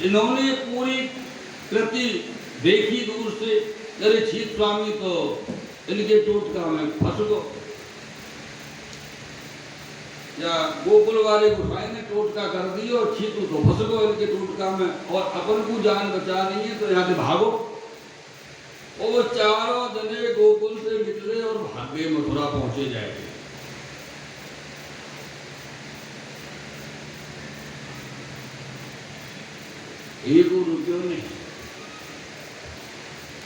इन्होंने पूरी कृति देखी दूर से, अरे छीत स्वामी तो इनके टोटका में फंस गो, या गोकुल वाले गोसाई ने टोटका कर दिया और छीतू तो फंस गो इनके टोटका में, और अपन को जान बचा नहीं है तो यहाँ से भागो। और वो चारों जने गोकुल से निकले और भागे मथुरा पहुंचे जाएंगे। एक रुपयों नहीं,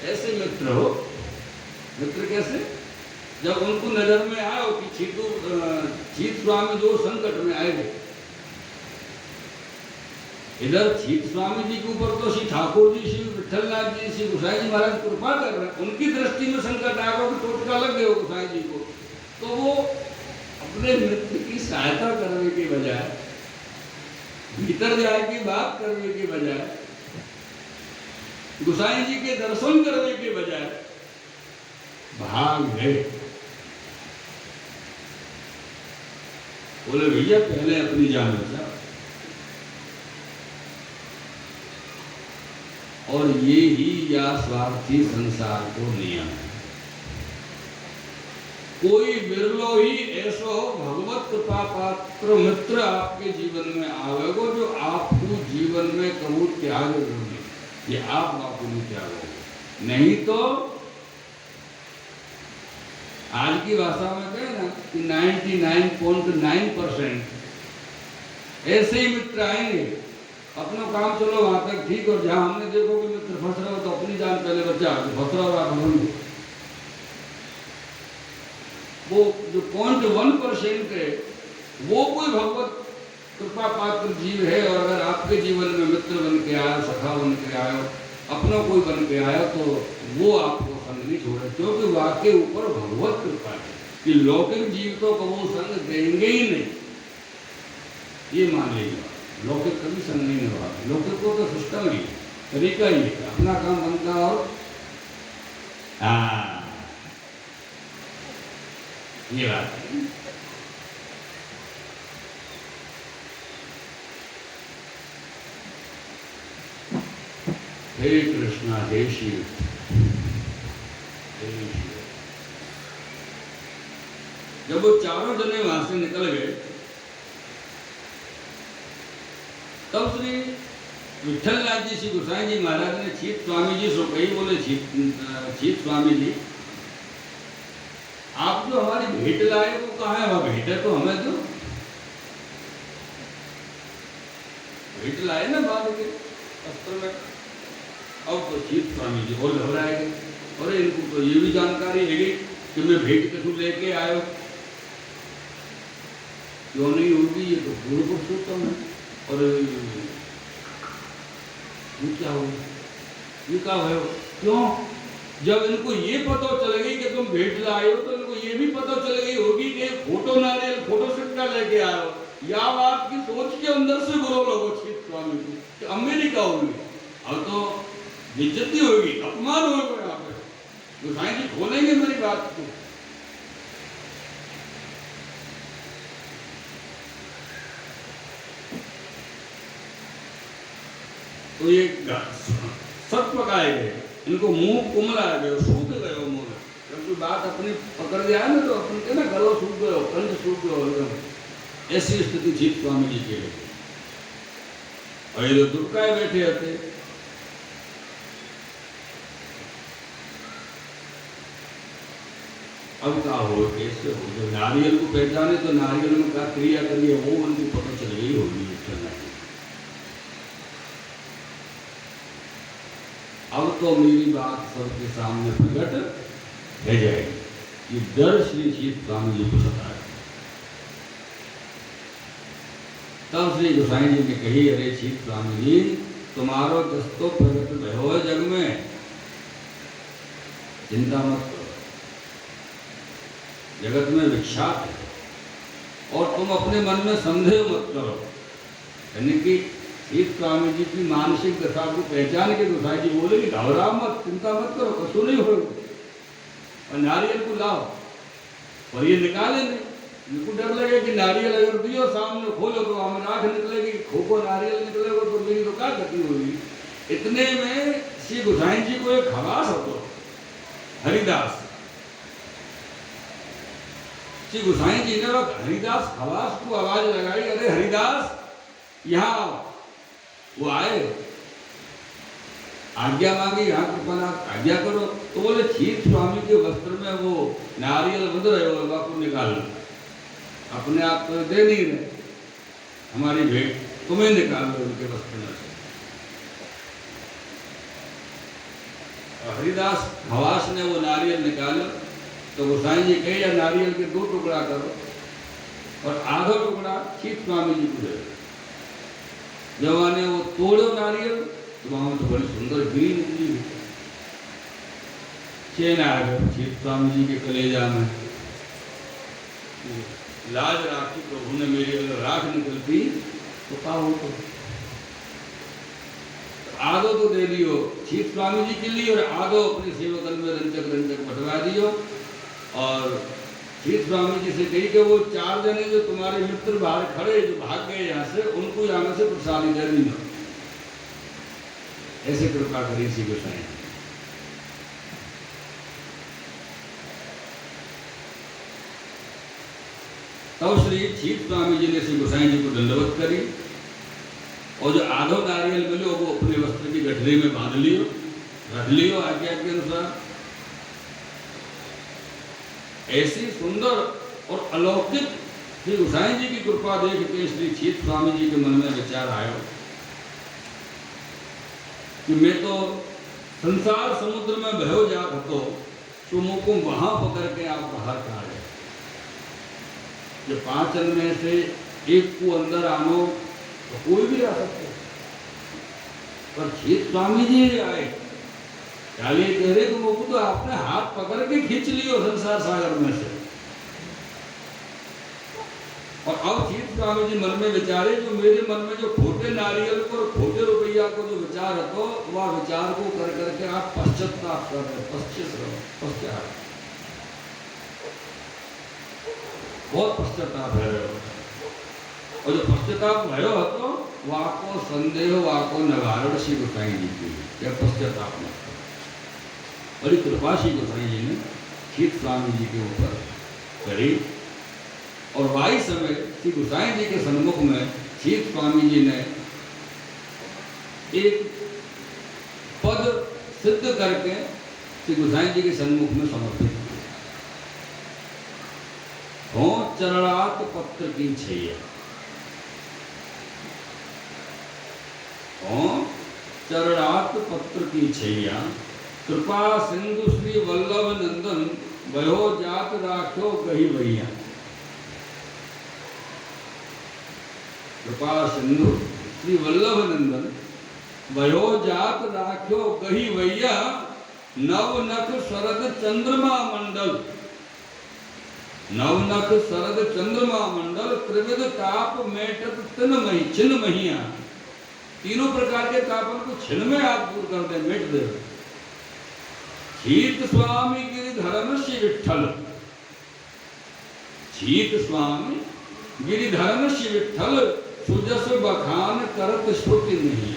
ऐसे मित्र हो। मित्र कैसे? जब उनको नजर में आया कि छीत स्वामी जो संकट में आए थे, इधर छीत स्वामी जी के ऊपर तो श्री ठाकुर जी, श्री विठलनाथ जी, श्री गोसाई जी महाराज कृपा कर रहे हैं, उनकी दृष्टि में संकट आया कि टोटका लग गया गोसाई जी को, तो वो अपने मित्र की सहायता करने के बजाय, भीतर जाके बात करने के बजाय, गोसाई जी के दर्शन करने के बजाय भाग गए। बोले भैया पहले अपनी जान बचाओ। और ये ही या स्वार्थी संसार को नियम है। कोई बिरलो ही ऐसो भगवत कृपा पात्र मित्र आपके जीवन में आवेगो जो आपको जीवन में कबू त्याग होगी, ये आप बापू ने त्यागोगे। नहीं तो आज की भाषा में कहे ना कि 99.9% ऐसे ही मित्र आएंगे, अपना काम चलो वहां तक ठीक, और जहां हमने देखो कि मित्र फंस रहे हो तो अपनी जान पहले बचा, फंस रहा हो आप हम। वो जो 0.1% है वो कोई भगवत कृपा पात्र जीव है, और अगर आपके जीवन में मित्र बन के आया, सखा बन के आयो, अपना कोई बन के आया, तो वो आपको संग नहीं छोड़े, क्योंकि वाके ऊपर भगवत कृपा है कि लौकिक जीव तो कबू संग देंगे ही नहीं, ये मान लीजिए। लौकिक कभी संग नहीं निभाते, लौकिक को तो सिस्टम ही तरीका ही है, अपना काम बनता और ये बात है। हे कृष्णा, हे शिव, हे शिव। जब वो चारों जने वहां से निकल गए, तब श्री विठलनाथ जी, श्री गोसाई जी महाराज ने छीत स्वामी जी से कही, बोले छीत स्वामी जी, आप जो हमारी भेंट लाए वो कहाँ है? वह भेंट है तो हमें दो। भेंट लाए ना बाद के अस्त्र में। अब तो छीत स्वामी जी और घबराए गए, अरे इनको तो ये भी जानकारी है कि मैं भेंट कसूर लेके आयो, क्यों नहीं होगी, ये तो पूर्व पुरुषोत्तम है। और ये क्या हो, ये क्या हो? क्यों? जब इनको ये पता चल गई कि तुम भेंट लाए हो, तो इनको ये भी पता चल गई होगी कि फोटो नारियल, फोटो सिक्का लेके आए हो। या बात की सोच के अंदर से बुरो लोगो छीत स्वामी को कि अब मेरी क्या होगी, अब तो बेइज्जती होगी, अपमान होगा यहाँ पे, गोसाई जी खोलेंगे मेरी बात को। तो ये सत पकाए गए, इनको मुंह कुमला गए, सूख गए मुंह में। जब कोई बात अपनी पकड़ जाए ना, तो अपन के ना गलो सूख गए, कंठ सूख गए, ऐसी स्थिति छीत स्वामी जी के लिए। और ये लोग दुर्गाए बैठे होते, अब क्या हो, कैसे हो? जब नारियल को पहचाने तो नारियल में क्या क्रिया करिए वो उनको पता चल गई होगी। अब तो मेरी बात सबके सामने प्रकट रह जाएगी। ये डर श्री छीत स्वामी जी को सताया। तब श्री गोसाई जी ने कही, अरे छीत स्वामी जी, तुम्हारो दस्तो प्रगट भयो है जग में, चिंता मत करो, जगत में विख्यात है, और तुम अपने मन में संदेह मत करो। यानी कि छीत स्वामी जी की मानसिक दशा को पहचान के गोसाई जी बोले कि घबरा मत, चिंता मत करो, कसू नहीं हो, और नारियल को लाओ, और ये निकाले नहीं। इनको डर लगे कि नारियल अगर दियो सामने खोलो तो हमें आंख निकलेगी, खोखो नारियल निकलेगा तो मेरी तो क्या गति हुई। इतने में श्री गोसाई जी को एक खवास हो, हरिदास। श्री गोसाई जी ने वक्त हरिदास खवास को आवाज लगाई, अरे हरिदास यहाँ आओ। वो आए, आज्ञा मांगी, यहाँ कृपानाथ आज्ञा करो। तो बोले छीत स्वामी के वस्त्र में वो नारियल बंध रहे हो, को निकाल लो। अपने आप तो दे नहीं रहे, हमारी भेंट तुम्हें निकाल लो उनके वस्त्र में से। हरिदास खवास ने वो नारियल निकाला तो गोसाई जी कहे या नारियल के 2 टुकड़ा करो और आधा टुकड़ा छीत स्वामी जी को दे। जब मैंने वो तोड़ो नारियल तो वहां तो बड़ी सुंदर ग्रीन निकली, चैन आ गया छीत स्वामी जी के कलेजा में। लाज राखी प्रभु ने मेरी, अगर राख निकलती तो क्या होता। आधो तो दे दियो छीत स्वामी जी के लिए और आधो अपने सेवकन में रंजक रंजक बटवा दियो। और छीत स्वामी जी से कही कि वो 4 जने जो तुम्हारे मित्र बाहर खड़े जो भाग गए यहाँ से, उनको यहाँ से प्रसादी दे दी। ऐसे कृपा करी श्री गोसाई। तब श्री छीत स्वामी जी ने श्री गोसाई जी को दंडवत करी और जो आधो नारियल मिले वो अपने वस्त्र की गठरी में बांध लियो, रख लियो आज्ञा के अनुसार। ऐसी सुंदर और अलौकिक श्री गोसाई जी की कृपा देख के श्री छीत स्वामी जी के मन में विचार आयो कि मैं तो संसार समुद्र में बहो जात हतो, तो मुझको वहां पकड़ के आप बाहर का आए। जो 5 जन में से एक को अंदर आनो तो कोई भी आ सकते, पर छीत स्वामी जी आए। क्या ये कह रहे कि वो तो आपने हाथ पकड़ के खींच लियो संसार सागर में से। और अब छीत स्वामी जी मन में विचारे जो मेरे मन में जो खोटे नारियल को और खोटे रुपया को जो विचार हो, वह विचार को कर करके आप पश्चाताप कर रहे, पश्चाताप बहुत पश्चाताप है। और जो पश्चाताप भयो तो वाको संदेह वाको नगारण श्री गोसाई जी की या पश्चाताप मत। बड़ी कृपा श्री गोसाई जी ने छीत स्वामी जी के ऊपर करी। और वाई समय श्री गोसाई जी के सन्मुख में छीत स्वामी जी ने एक पद सिद्ध करके श्री गोसाई जी के सन्मुख में समर्पित किया। हो चरणात पत्र की छैया, हो चरणात पत्र की छैया, कृपा सिंधु श्री वल्लभ नंदन, भयो जात राख्यो कही भैया। कृपा सिंधु श्री वल्लभ नंदन, भयो जात राख्यो कही भैया, नवनख शरद चंद्रमा मंडल, नवनख शरद चंद्रमा मंडल, त्रिविध ताप मेटत तिन मही छिन महिया। तीनों प्रकार के तापन को छिन में आप दूर कर दे, मेट दे। छीत स्वामी गिरिधरन श्री विठ्ठल, छीत स्वामी गिरिधरन श्री विठ्ठल, सुजस बखान करत श्रुति नहीं।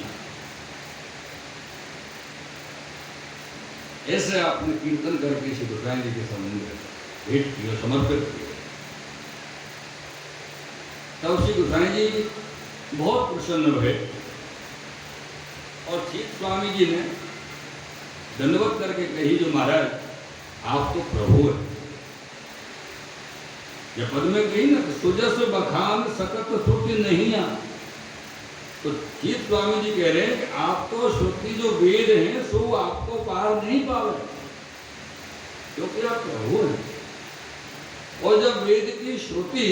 ऐसे आपने कीर्तन करके श्री गोसाई जी के सामने भेंट किया, समर्पित किया। तब श्री गोसाई जी बहुत प्रसन्न हुए और छीत स्वामी जी ने दंडवत करके कही जो महाराज आप तो प्रभु है। जब पद में कही ना सुजस बखान सकत श्रुति नहीं आ, तो छीत स्वामी जी कह रहे हैं कि आप तो श्रुति जो वेद हैं सो आपको पार नहीं पावे, क्योंकि आप प्रभु हैं। और जब वेद की श्रुति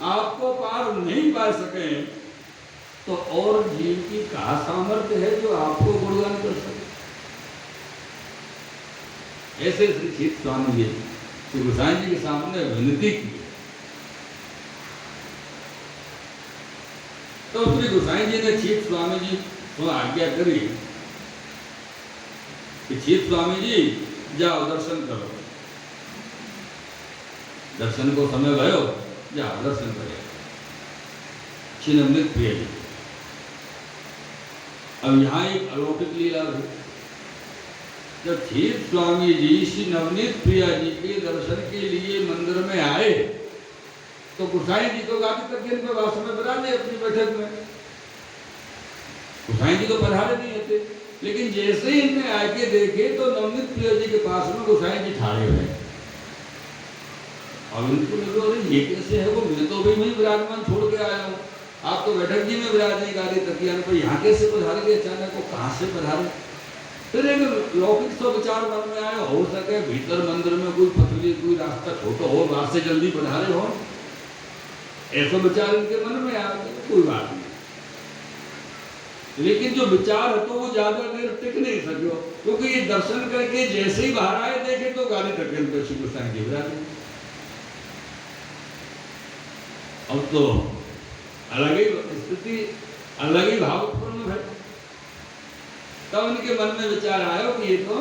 आपको पार नहीं पा सके तो और जीव की कहा सामर्थ्य है जो आपको गुणगान कर सके। ऐसे श्री छीत स्वामी जी श्री गोसाई जी के सामने विनती की। तो श्री गोसाई जी ने छीत स्वामी जी को आज्ञा करी कि छीत स्वामी जी जाओ दर्शन करो। दर्शन को समय भयो, जाओ दर्शन करे। छिन्नमृत प्रिय जी अब यहाँ एक अलौकिक लीला हुई। जब छीत स्वामी जी श्री नवनीत प्रिया जी के दर्शन के लिए मंदिर में आए तो गोसाई जी तो गादी तकियन पे वास में बिराजे अपनी बैठक में। गोसाई जी तो पधारे नहीं होते, लेकिन जैसे ही इनने आके देखे तो नवनीत प्रिया जी के पास में गोसाई जी ठाड़े हुए। अब इनको लगा अरे ये कैसे है, वो मैं तो भाई वहीं विराजमान छोड़ के आया हूँ, आप तो बैठक जी में विराजे गादी तकियन पे, यहाँ कैसे पधारे गए अचानक, वो कहाँ से पधारे। फिर एक लौकिक सा विचार मन में आया, हो सके भीतर मंदिर में कोई पथरी कोई रास्ता छोटा हो, वहां से जल्दी पधारे हो, ऐसा विचार इनके मन में आ गया। कोई बात नहीं, लेकिन जो विचार है तो वो ज्यादा देर टिक नहीं सको, क्योंकि ये दर्शन करके जैसे ही बाहर आए देखे तो गादी तकियन पे श्री गोसाई जी विराजे। अब तो अलग ही स्थिति, अलग ही भावपूर्ण है। तब उनके मन में विचार आया कि ये तो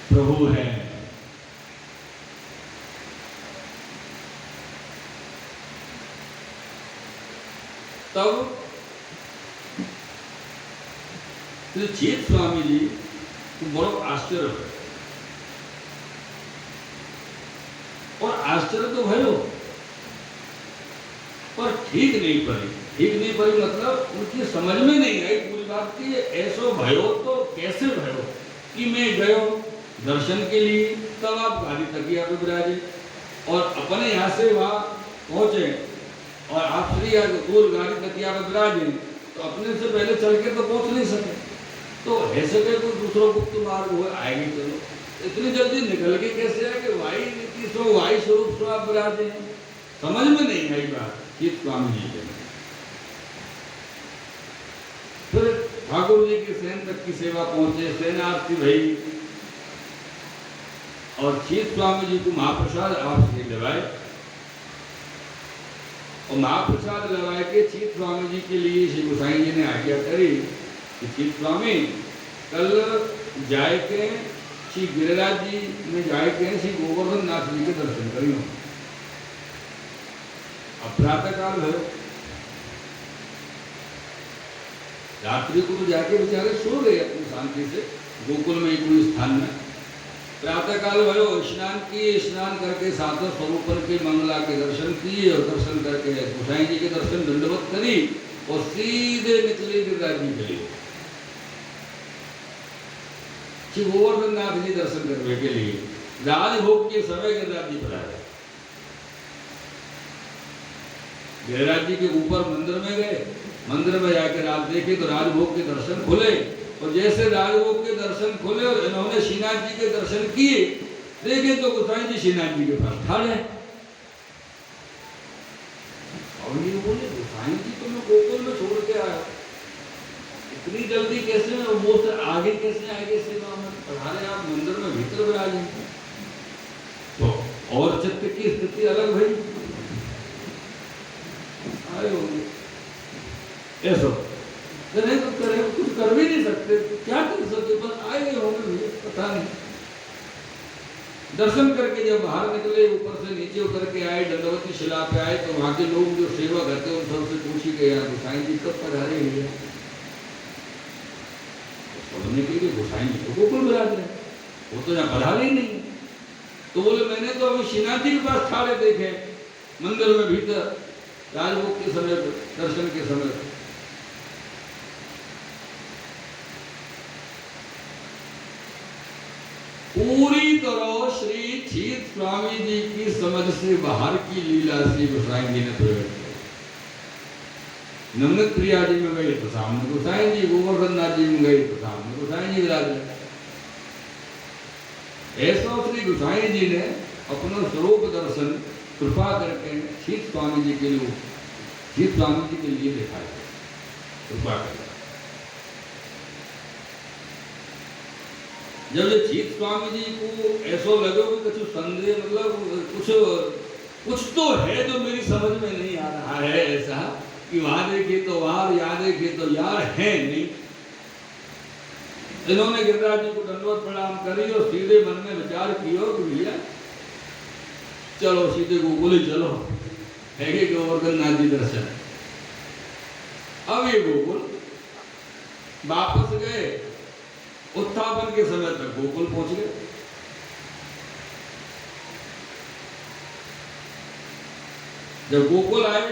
प्रभु है। तब छीत स्वामी जी को बड़ा आश्चर्य है, और आश्चर्य तो भयो पर ठीक नहीं पड़ी मतलब उनकी समझ में नहीं आई पूरी बात की। ऐसो भयो तो कैसे भयो कि मैं गयो दर्शन के लिए, तब आप गादी तकिया पे विराजे और अपने यहाँ से वहाँ पहुँचे और आप श्री दूर गादी तकिया पे विराजे, तो अपने से पहले चल के तो पहुँच नहीं सके, तो ऐसे के कोई दूसरा गुप्त मार्ग हो आएगी, चलो इतनी जल्दी निकल के कैसे है कि वाई स्वरूप से आप विराजे हैं। समझ में नहीं आई बात छीत स्वामी जी के। फिर ठाकुर जी के सेन तक की सेवा पहुंचे, सेन आरती भई और छीत स्वामी जी को महाप्रसाद आपसे लगाए, और महाप्रसाद लगाए के छीत स्वामी जी के लिए श्री गोसाई जी ने आज्ञा करी कि छीत स्वामी कल जाए के श्री गिरिराज जी में जाए के श्री गोवर्धन नाथ जी के दर्शन करियो। अब प्रातः काल है, रात्रि को तो जाके बेचारे सो गए अपनी शांति से गोकुल में कोई स्थान में। प्रातः काल भयो, स्नान किए, स्नान करके सातों स्वरूपन के मंगला के दर्शन किए और दर्शन करके गोसाई जी के दर्शन दंडवत करी और सीधे निकले गिरिराज जी के लिए, श्री गोवर्धन नाथ जी दर्शन करने के लिए। राजभोग के समय गिरिराज जी पर आए, गिरिराज जी के ऊपर मंदिर में गए, मंदिर में जाकर आप देखे तो राजभोग के दर्शन खुले, और जैसे राजभोग के दर्शन खुले और इन्होंने श्रीनाथ जी के दर्शन किए, देखे तो गोसाई जी श्रीनाथ जी के पास ठाड़े। और ये बोले गोसाई जी तो मैं गोकुल में छोड़ के आया, इतनी जल्दी कैसे, वो तो आगे कैसे आगे सेवा में पधारे, आप मंदिर में भीतर विराजे। तो और चित्त की स्थिति अलग भई, आए होंगे ऐसा नहीं तो करे, कुछ कर भी नहीं सकते, क्या कर सकते, बस आए होंगे पता नहीं। दर्शन करके जब बाहर निकले, ऊपर से नीचे उतर के आए, दंडवती शिला पे आए, तो वहां के लोग जो सेवक रहते उन सबसे पूछी गए यार गोसाई जी कब पधारे हैं, बोलने के लिए गोसाई जी तो गोकुल विराज रहे, वो तो यहाँ पधारे ही नहीं। तो बोले मैंने तो अभी श्रीनाथ जी के पास ठाड़े देखे मंदिर में भीतर राजभोग के समय दर्शन के समय। पूरी तरह श्री छीत स्वामी जी की समझ से बाहर की लीला श्री गोसाई जी ने प्रकट की। नवनीत प्रिया जी में गए तो सामने गोसाई जी, गोवर्धन नाथ जी में गए तो सामने गोसाई जी विराजे। ऐसा श्री गोसाई जी ने अपना स्वरूप दर्शन कृपा करके छीत स्वामी जी के लिए, छीत स्वामी जी के लिए दिखाया, कृपा कर। जब ये छीत स्वामी जी को ऐसा लगे कि कुछ संदेह, मतलब कुछ तो है जो मेरी समझ में नहीं आ रहा है, ऐसा कि वहां देखे तो वहां, यहाँ देखे तो यार है नहीं। इन्होंने गिरिराज जी को दंडवत प्रणाम करी और सीधे मन में विचार किया कि भैया चलो सीधे गोकुल चलो, है कि गोवर्धन नाथ जी दर्शन। अब ये गोकुल वापस गए, उत्थापन के समय तक गोकुल पहुंच गए। जब गोकुल आए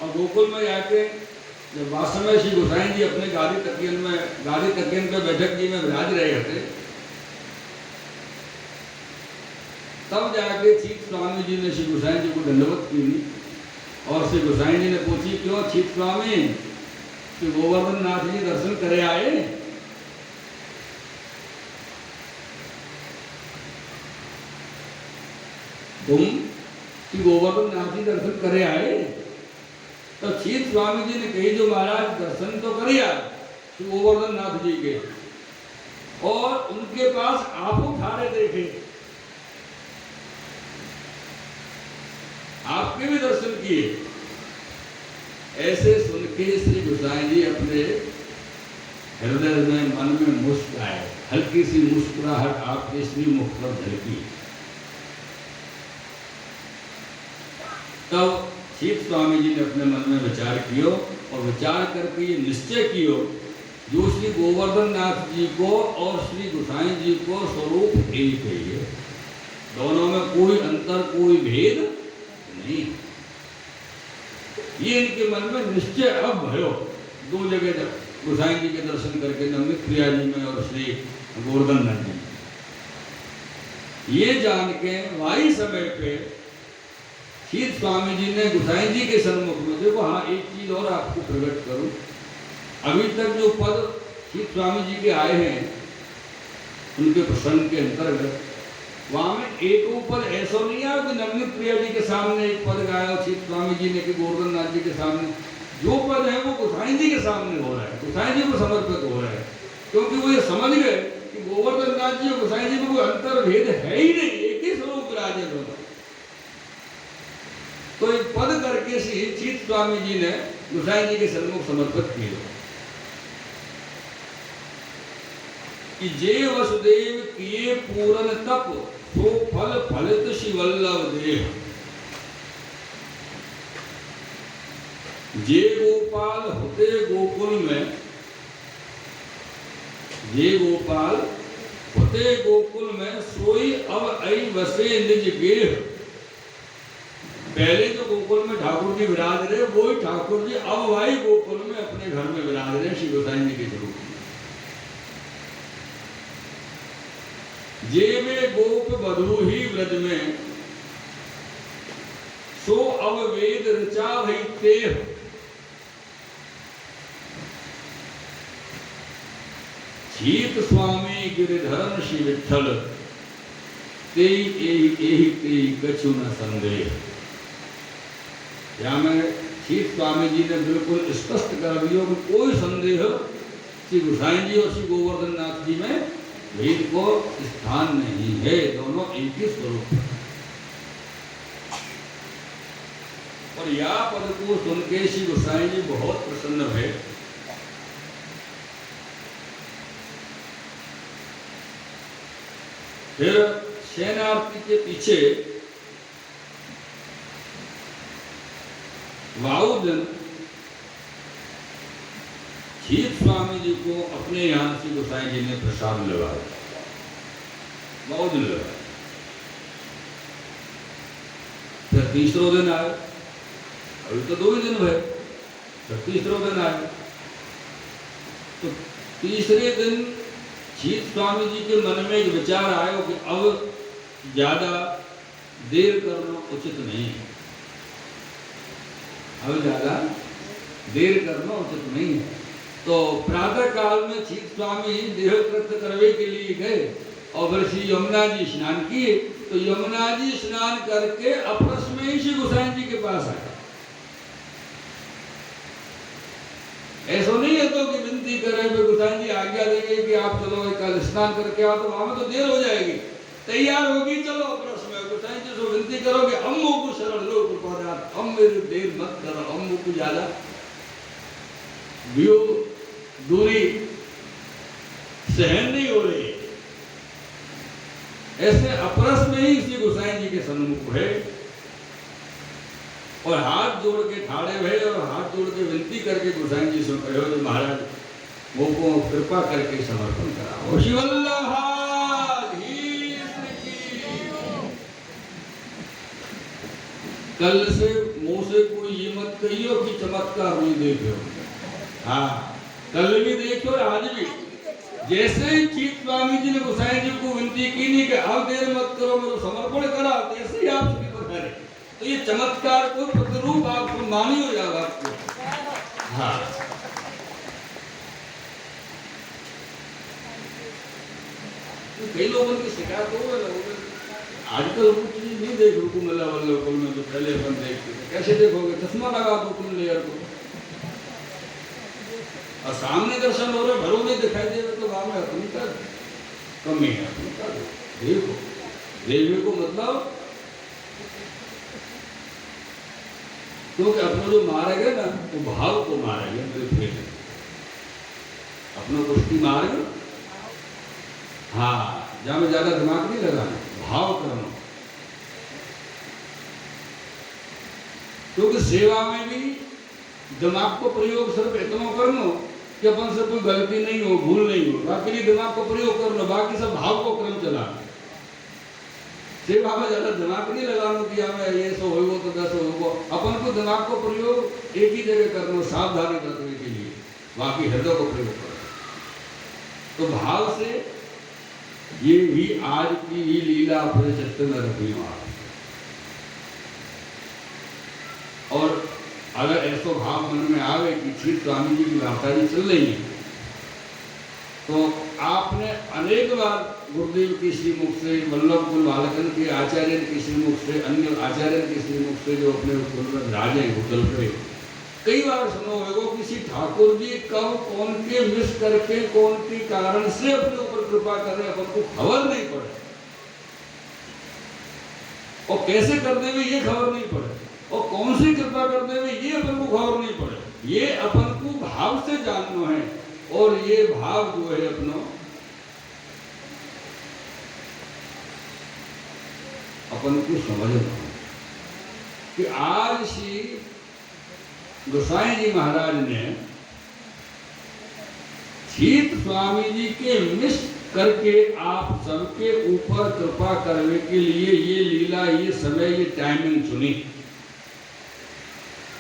और गोकुल में आके जब वास्तव श्री गोसाई जी अपने गाड़ी तकियन पे बैठक जी में विराज रहे थे, तब जाके चीत स्वामी जी ने श्री गोसाई जी को दंडवत की और श्री गोसाई जी ने पूछी, क्यों चीत स्वामी कि गोवर्धन नाथ जी दर्शन करे आए? तुम कि गोवर्धन नाथ जी दर्शन करे आए? तो चीत स्वामी जी ने कही, जो महाराज दर्शन तो करिया कि गोवर्धन नाथ जी के, और उनके पास आपको थारे देखे, आपके भी दर्शन किए। ऐसे सुन के श्री गोसाई जी अपने हृदय में मन में मुस्कुराए, हल्की सी मुस्कुराहट आपके श्री मुख पर झलकी। तब चीत स्वामी जी ने अपने मन में विचार कियो और विचार करके ये निश्चय कियो, जो श्री गोवर्धन नाथ जी को और श्री गोसाई जी को स्वरूप एक है, दोनों में कोई अंतर कोई भेद नहीं। ये इनके मन में निश्चय अब भयो। दो जगह जब गोसाई जी के दर्शन करके, नवनीत प्रिया जी में और श्री गोवर्धन नाथ जी, ये जान के वही समय पे चीत स्वामी जी ने गोसाई जी के सन्मुख में, देखो हाँ एक चीज और आपको प्रकट करूं, अभी तक जो पद चीत स्वामी जी के आए हैं उनके प्रसंग के अंतर्गत, वहां में एक ऊपर ऐसा नहीं आया कि नवनीत प्रिया जी के सामने एक पद गाया चीत स्वामी जी ने कि गोवर्धन नाथ जी के सामने। जो पद है वो गोसाई जी के सामने हो रहा है, गोसाई जी को समर्पित हो रहा है, क्योंकि वो ये समझ गए कि गोवर्धन नाथ जी और गोसाई जी में कोई अंतर भेद है ही नहीं, एक ही स्वरूप विराजे दोनों। तो एक पद करके श्री चीत स्वामी जी ने गोसाई जी के सन्मुख समर्पित किए कि जे वसुदेव किए पूरन तप, सो फल फलित शिवल्लभ देह। जे गोपाल होते गोकुल में, जे गोपाल होते गोकुल में, सोई अब आई बसे निज गेह। पहले तो गोकुल में ठाकुर जी विराज रहे, वही ठाकुर जी अब वही गोकुल में अपने घर में विराज रहे श्री गोसाई जी के स्वरूप। जे में गोप बधू ही व्रज में, सो अब वेद ऋचा भई तेह। चीत स्वामी गिरिधरन श्री विठ्ठल, तेई एहि तेई कछु न संदेह। यहाँ में चीत स्वामी जी ने बिल्कुल स्पष्ट कर दिया कि कोई संदेह श्री गोसाई जी और श्री गोवर्धन नाथ जी में भेद को स्थान नहीं है, दोनों एक ही स्वरूप है। और यह पद को सुन के श्री गोसाई जी बहुत प्रसन्न है। फिर शयनार्थी के पीछे वाऊ दिन चीत स्वामी जी को अपने यहाँ से गोसाई जी ने प्रसाद लगाया, वाऊ दिन लगाया। फिर तीसरो दिन आए, अभी तो 2 ही दिन हुए, फिर तीसरो दिन आए। तो तीसरे दिन चीत स्वामी जी के मन में एक विचार आया कि अब ज्यादा देर करना उचित नहीं है, अब ज्यादा देर करना उचित नहीं है। तो प्रातः काल में चीत स्वामी देह कृत्य करने के लिए गए और फिर श्री यमुना जी स्नान किए। तो यमुना जी स्नान करके अपरस में ही श्री गोसाई जी के पास आए। ऐसा नहीं है तो कि विनती करे गोसाई जी आज्ञा देंगे कि आप चलो कल स्नान करके आओ, तो वहां तो देर हो जाएगी, तैयार होगी चलो अपरस में। गोसाई जी से विनती करोगे अम्मो को शरण लो कृपादात, हम मेरी देर मत करो, अम्मो को ज्यादा दूरी सहन नहीं हो रही। ऐसे अपरस में ही श्री गोसाई जी के सन्मुख है और हाथ जोड़ के ठाड़े हुए और हाथ जोड़ के विनती करके गोसाई जी से कहो, महाराज वो को कृपा करके समर्पण कराओ। श्री वल्लभाधीश की। कल से मुंह से कोई ये मत कहियो कि चमत्कार नहीं देखो। हाँ, कल भी देखो और आज भी। जैसे ही चीत स्वामी जी ने गोसाई जी को विनती की नहीं कि आप देर मत करो, मेरे समर्पण करा, तैसे ही आप सभी पधारे। तो ये चमत्कार को प्रतिरूप आपको मानी हो जाएगा आपको। हाँ, कई लोगों की शिकायत हो गई। आजकल वो चीज नहीं देख रुकू मल्ला वल्लभ को में, तो पहले अपन देखते थे। कैसे देखोगे? चश्मा लगा दो तुम लेयर को, और सामने दर्शन हो रहे, भरो नहीं दिखाई दे रहे, तो गाँव में अपनी कर कमी है, अपनी कर देखो। देखने को मतलब क्योंकि अपने जो मारेंगे ना, तो भाव को मारेंगे, फिर अपना कुश्ती मारेंगे। हाँ, जहाँ में ज्यादा दिमाग नहीं लगाना, भाव करना। क्योंकि सेवा में भी दिमाग को प्रयोग सिर्फ इतना करना कि अपन से कोई गलती नहीं हो, भूल नहीं हो, बाकी दिमाग को प्रयोग करना, बाकी सब भाव को क्रम चलाना। सेवा में ज्यादा दिमाग नहीं लगाना कि हमें ये सो हो तो दस हो। अपन को दिमाग को प्रयोग एक ही जगह करना, सावधानी रखने के लिए, बाकी हृदय को प्रयोग करना। तो भाव से ये भी आज की ही लीला अपने चित्त में रखी हो। और अगर ऐसा भाव मन में आवे कि श्री स्वामी जी की वार्ता जी चल रही है, तो आपने अनेक बार गुरुदेव की श्रीमुख से, वल्लभ कुल बालकन के आचार्य की श्रीमुख से, अन्य आचार्य की श्रीमुख से जो अपने राज हैं होटल पे, कई बार सुनो होगा किसी ठाकुर जी कब कौन के मिस करके कौन के कारण से अपने ऊपर कृपा कर रहे, अपन को खबर नहीं पड़े, और कैसे कर देवे ये खबर नहीं पड़े, और कौन सी कृपा कर देवे ये अपन को खबर नहीं पड़े। ये अपन को भाव से जानना है, और ये भाव जो है अपना अपन को समझना कि आज श्री गोसाई जी महाराज ने चीत स्वामी जी के मिस करके आप सबके ऊपर कृपा करने के लिए ये लीला, ये समय, ये टाइमिंग चुनी।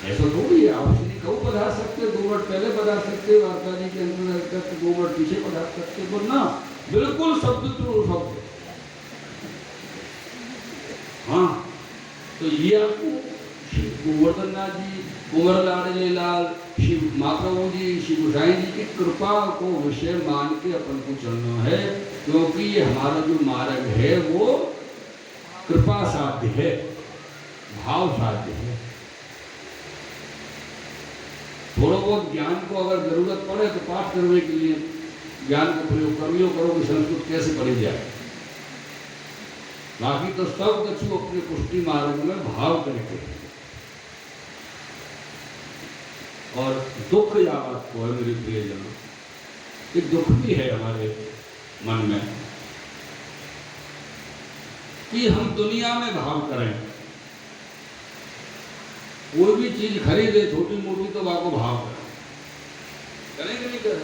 ऐसा थोड़ी है, आप श्री कब पधार सकते, 2 मिनट पहले पधार सकते, वार्ता जी के अंतर्गत 2 मिनट पीछे पधार सकते, तो ना बिल्कुल शब्द टू शब्द। हाँ, तो ये आपको श्री गोवर्धन नाथ जी, कुंवर लाडले लाल, श्री महाप्रभु जी, श्री गोसाई जी की कृपा को विषय मान के अपन को चलना है, क्योंकि ये हमारा जो मार्ग है वो कृपा साध्य है, भाव साध्य है। थोड़ा बहुत ज्ञान को अगर जरूरत पड़े तो पाठ करने के लिए ज्ञान का प्रयोग कर लियो, करो कि संस्कृत कैसे पढ़ी जाए। बाकी तो सब कछु अपने पुष्टि मार्ग में भाव करके। और दुख यावत को है मेरे प्रियजनों, कि दुख भी है हमारे मन में कि हम दुनिया में भाव करें, कोई भी चीज खरीदे छोटी मोटी तो बाको भाव करें नहीं करें?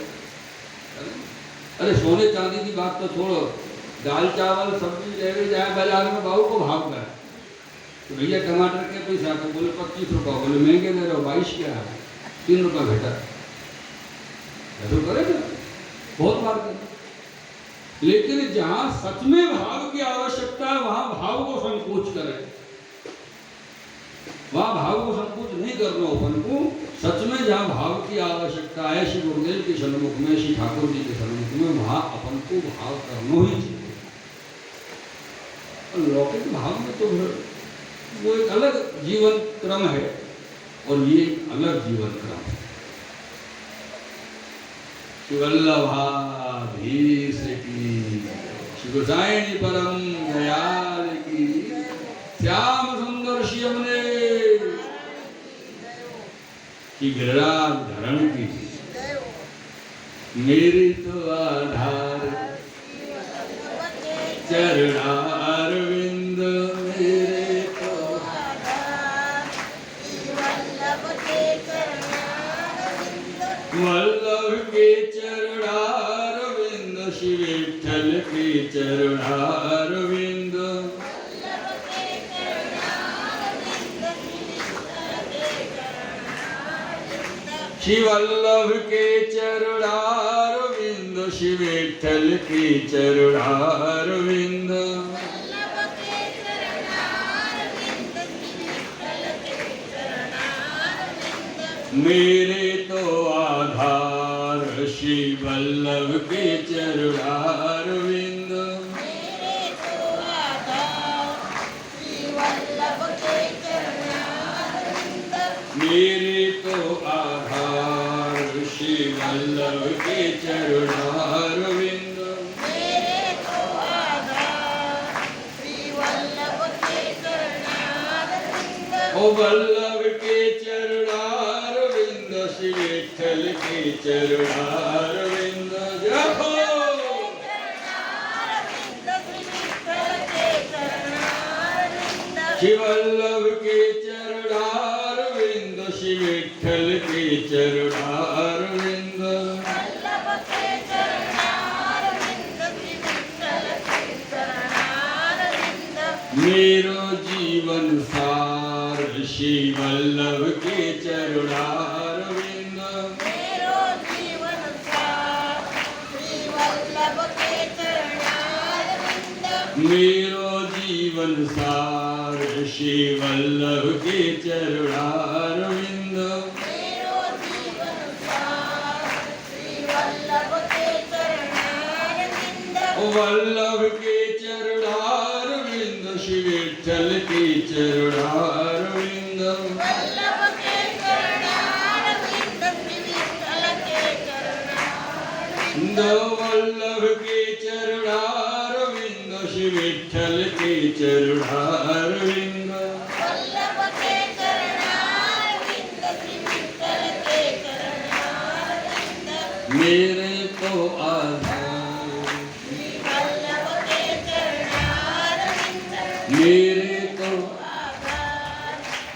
अरे सोने चांदी की बात तो छोड़ो, दाल चावल सब्जी ले जाए बाजार में बाबू को भाव करें। तो भैया टमाटर के पैसा तो बोले 25 रुपये, बोले महंगे दे रहे हो 22 क्या है, 3 रुपये घटा, ऐसा करे ना, बहुत बार करें। लेकिन जहां सच में भाव की आवश्यकता है वहां भाव को संकोच करें, वहां भाव को संकोच नहीं करना अपन को। सच में जहां भाव की आवश्यकता है, श्री गुरुदेव के सन्मुख में, श्री ठाकुर जी के सन्मुख में, वहां अपन को भाव करना ही चाहिए। और लौकिक भाव में तो वो एक अलग जीवन क्रम है, और ये अलग जीवन क्रम है। श्री वल्लभाधीश की, श्री गोसाई जी परम दयाल की, श्याम सुंदर श्यामने की, गिरिराज धरण की, मेरी तो आधार चरणारविंद, मेरे तो आधार वल्लभ के चरणारविंद श्री विठ्ठल के चरणारविंद श्री वल्लभ के चरणारविंद श्री विठ्ठल के चरणारविंद मेरे तो आधार श्री वल्लभ के चरणारविंद मेरे तो आधार श्री वल्लभ के चरणारविंद ओ वल्लभ के चरणारविंद श्री विठ्ठल के चरणारविंद जपो श्री वल्लभ के चरणारविंद श्री विठ्ठल के चरणारविंद मेरो जीवन सार श्री वल्लभ के चरणारविंद मेरो जीवन सार श्री वल्लभ के चरणारविंद मेरो जीवन सार श्री वल्लभ के चरणारविंद मेरो जीवन सार श्री वल्लभ के चरणारविंद वल्लभ के चरणारविंद श्री विठ्ठल के चरणारविंद वल्लभ के चरणारविंद श्री विठ्ठल के चरणारविंद वल्लभ के चरणारविंद श्री विठ्ठल के चरणारविंद वल्लभ के चरणारविंद श्री विठ्ठल के चरणारविंद मेरे तो आधार श्री वल्लभ के चरणारविंद मेरे तो आधार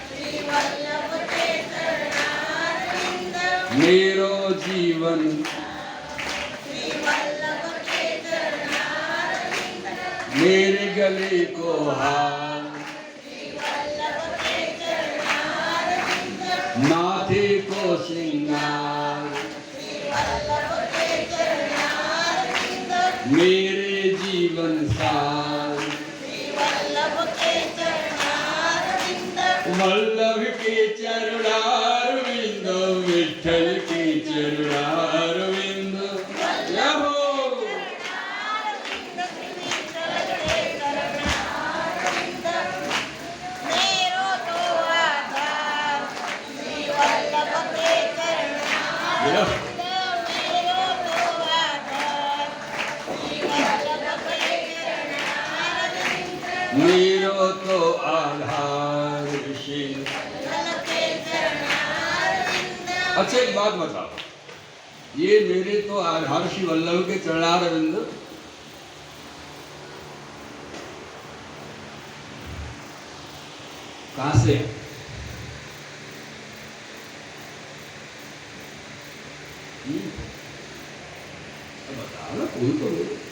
श्री वल्लभ के चरणारविंद मेरो जीवन श्री वल्लभ के चरणारविंद मेरे गले को हार श्री वल्लभ के चरणारविंद माथे को श्रृंगार श्री वल्लभ के चरणारविंद मेरे जीवन सार श्री वल्लभ के चरणारविंद वल्लभ के चरणारविंद विठ्ठल के चरणारविंद जपो मेरो तो आधार श्री वल्लभ के चरणारविंद मेरो तो आधार श्री वल्लभ के चरणारविंद मेरो तो आधार श्री वल्लभ के चरणारविंद अच्छा एक बात बताओ ये मेरे तो आधार श्री वल्लभ के चरणारविंद कहां से बताओ ना कोई तो बोलो